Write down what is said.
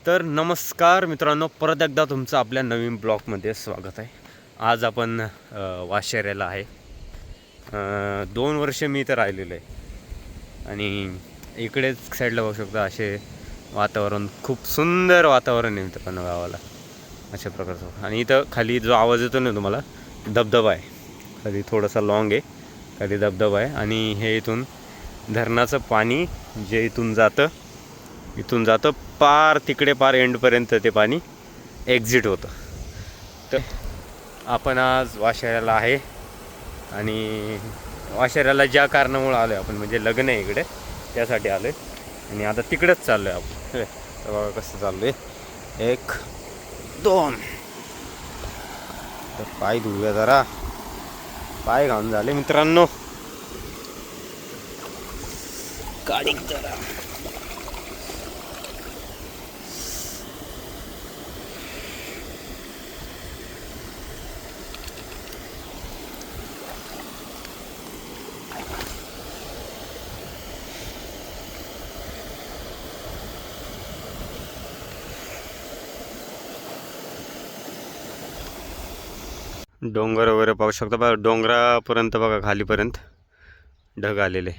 तर नमस्कार मित्रांनो, परत एकदा तुमचं आपल्या नवीन ब्लॉगमध्ये स्वागत आहे. आज आपण वाशेऱ्याला आहे. 2 वर्ष मी इथं राहिलेलो आहे आणि इकडेच साईडला बघू शकता असे वातावरण, खूप सुंदर वातावरण आहे मित्रांनो गावाला अशा प्रकारचं. आणि इथं खाली जो आवाज येतो ना तुम्हाला, धबधबा आहे. खाली थोडासा लॉंग आहे, खाली धबधबा आहे आणि हे इथून धरणाचं पाणी जे इथून जातं पार तिकडे, पार एंडपर्यंत ते पाणी एक्झिट होतं. तर आपण आज वाशेऱ्याला आहे आणि वाशेऱ्याला ज्या कारणामुळे आलो आहे आपण, म्हणजे लग्न आहे इकडे, त्यासाठी आलो आहे आणि आता तिकडेच चाललो आहे आपण. तर बघा कसं चाललो आहे, 1 2. तर पाय धुऊया जरा, पाय घाऊन झाले मित्रांनो. गाडी जरा डोंगर वगैरे पाहू शकता बघा, डोंगरापर्यंत बघा, खालीपर्यंत ढग आलेले.